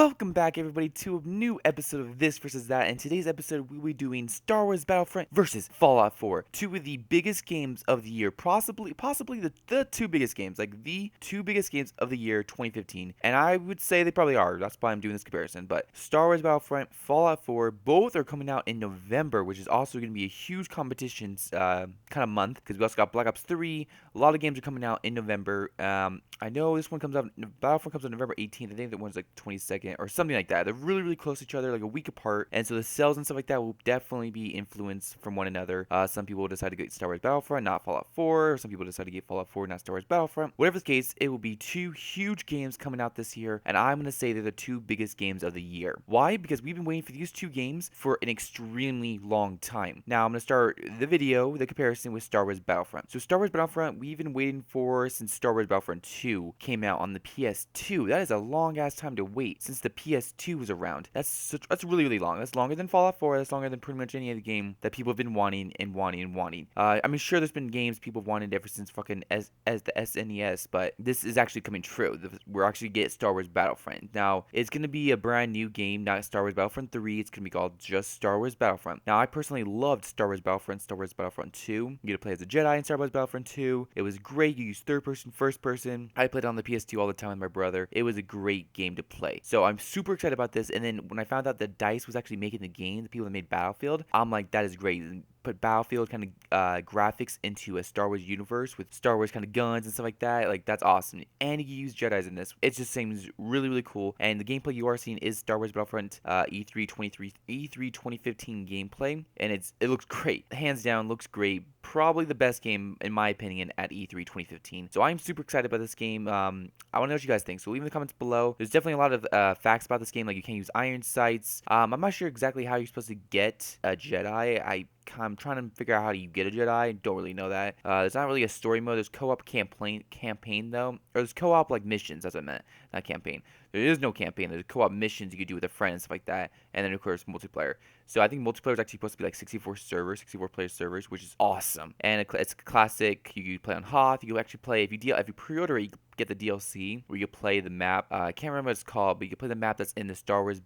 Welcome back, everybody, to a new episode of This versus That. And today's episode, we'll be doing Star Wars Battlefront versus Fallout 4, two of the biggest games of the year, possibly the two biggest games, like the two biggest games of the year, 2015. And I would say they probably are. That's why I'm doing this comparison. But Star Wars Battlefront, Fallout 4, both are coming out in November, which is also going to be a huge competition kind of month because we also got Black Ops 3. A lot of games are coming out in November. I know this one comes out. Battlefront comes out November 18th. I think that one's like 22nd or something like that. They're really, really close to each other, like a week apart. And so the sales and stuff like that will definitely be influenced from one another. Some people will decide to get Star Wars Battlefront, not Fallout 4. Or some people decide to get Fallout 4, not Star Wars Battlefront. Whatever the case, it will be two huge games coming out this year. And I'm going to say they're the two biggest games of the year. Why? Because we've been waiting for these two games for an extremely long time. Now I'm going to start the video, the comparison with Star Wars Battlefront. So Star Wars Battlefront, we've been waiting for since Star Wars Battlefront 2 came out on the PS2. That is a long ass time to wait since the PS2 was around. That's really, really long. That's longer than Fallout 4. That's longer than pretty much any other game that people have been wanting and wanting and wanting. I'm sure there's been games people have wanted ever since fucking as the SNES, but this is actually coming true. We're actually get Star Wars Battlefront. Now, it's going to be a brand new game, not Star Wars Battlefront 3. It's going to be called just Star Wars Battlefront. Now, I personally loved Star Wars Battlefront, Star Wars Battlefront 2. You get to play as a Jedi in Star Wars Battlefront 2. It was great. You use third person, first person. I played on the PS2 all the time with my brother. It was a great game to play. So I'm super excited about this. And then when I found out that DICE was actually making the game, the people that made Battlefield, I'm like, that is great. Put Battlefield kind of graphics into a Star Wars universe with Star Wars kind of guns and stuff like that. Like, that's awesome. And you use Jedis in this. It just seems really, really cool. And the gameplay you are seeing is Star Wars Battlefront E3 2015 gameplay, and it looks great. Hands down, looks great. Probably the best game in my opinion at E3 2015. So I'm super excited about this game. I want to know what you guys think. So leave in the comments below. There's definitely a lot of facts about this game, like you can't use iron sights. I'm not sure exactly how you're supposed to get a Jedi. I'm trying to figure out how you get a Jedi. Don't really know that. There's not really a story mode. There's co-op campaign though. Or there's co-op like missions, that's what I meant. Not campaign. There is no campaign. There's co-op missions you could do with a friend and stuff like that. And then of course multiplayer. So I think multiplayer is actually supposed to be like 64 player servers, which is awesome. And it's classic. You can play on Hoth. You can actually play if you pre-order it, you get the DLC where you play the map. I can't remember what it's called, but you can play the map that's in the Star Wars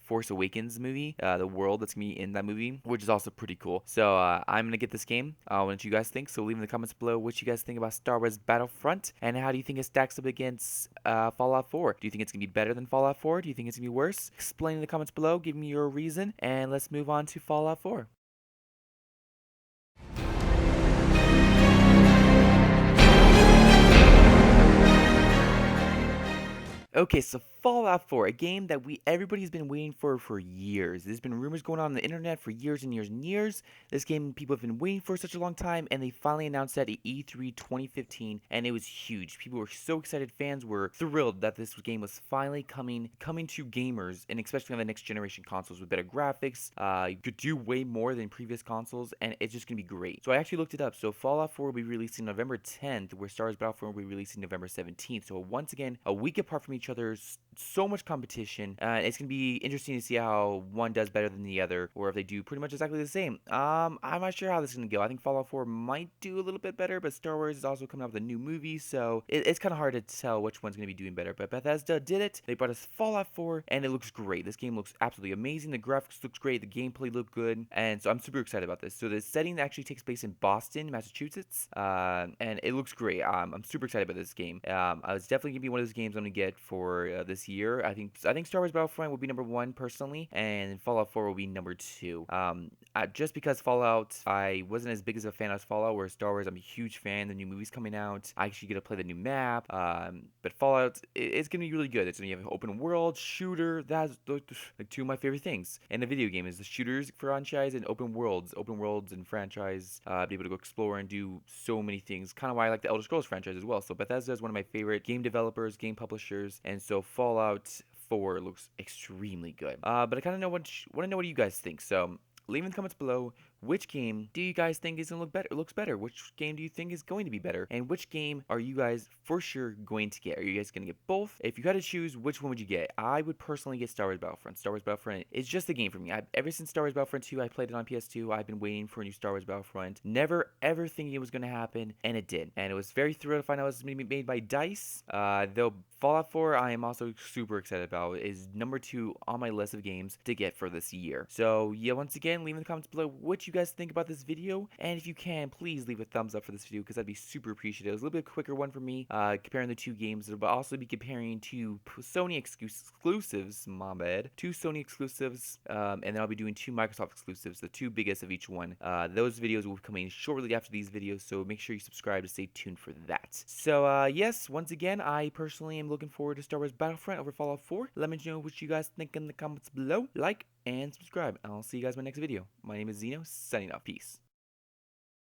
Force Awakens movie, the world that's gonna be in that movie, which is also pretty cool. So I'm gonna get this game. What do you guys think? So leave in the comments below what you guys think about Star Wars Battlefront, and how do you think it stacks up against Fallout 4? Do you think it's gonna be better than Fallout 4? Do you think it's gonna be worse? Explain in the comments below. Give me your reason, and let's move on to Fallout 4. Okay, so Fallout 4, a game that everybody's been waiting for years. There's been rumors going on the internet for years and years and years. This game people have been waiting for such a long time, and they finally announced that at E3 2015, and it was huge. People were so excited. Fans were thrilled that this game was finally coming to gamers, and especially on the next generation consoles with better graphics. You could do way more than previous consoles, and it's just gonna be great. So I actually looked it up. So Fallout 4 will be releasing November 10th, where Star Wars Battlefront will be releasing November 17th. So once again, a week apart from each other. So much competition. It's gonna be interesting to see how one does better than the other, or if they do pretty much exactly the same. I'm not sure how this is gonna go. I think Fallout 4 might do a little bit better, but Star Wars is also coming out with a new movie, so it's kind of hard to tell which one's gonna be doing better. But Bethesda did it. They brought us Fallout 4, and it looks great. This game looks absolutely amazing. The graphics looks great. The gameplay looked good, and so I'm super excited about this. So the setting actually takes place in Boston, Massachusetts, and it looks great. I'm super excited about this game. It's definitely gonna be one of those games I'm gonna get for this year. I think Star Wars Battlefront will be number 1 personally, and Fallout 4 will be number 2. Just because Fallout, I wasn't as big as a fan as Fallout, where Star Wars, I'm a huge fan. The new movie's coming out. I actually get to play the new map. But Fallout, it's gonna be really good. It's gonna have an open world shooter. That's like two of my favorite things in a video game is the shooters franchise and open worlds and franchise. Be able to go explore and do so many things. Kind of why I like the Elder Scrolls franchise as well. So Bethesda is one of my favorite game developers, game publishers, and so Fallout 4 looks extremely good. But I kind of want to know what you guys think. So leave in the comments below which game do you guys think is gonna looks better? Which game do you think is going to be better? And which game are you guys for sure going to get? Are you guys gonna get both? If you had to choose, which one would you get? I would personally get Star Wars Battlefront. Star Wars Battlefront is just a game for me. Ever since Star Wars Battlefront 2, I played it on PS2. I've been waiting for a new Star Wars Battlefront. Never ever thinking it was gonna happen, and it did. And it was very thrilled to find out it was made by DICE. Though Fallout 4, I am also super excited about. Is number 2 on my list of games to get for this year. So yeah, once again, leave in the comments below what you guys think about this video, and if you can, please leave a thumbs up for this video because I'd be super appreciative. It was a little bit quicker one for me, comparing the two games, but also be comparing two Sony exclusives. My bad. Two Sony exclusives, and then I'll be doing two Microsoft exclusives, the two biggest of each one. Those videos will be coming shortly after these videos, so make sure you subscribe to stay tuned for that. So yes, once again, I personally am looking forward to Star Wars Battlefront over Fallout 4. Let me know what you guys think in the comments below. Like and subscribe, and I'll see you guys in my next video. My name is Zeno, signing off. Peace.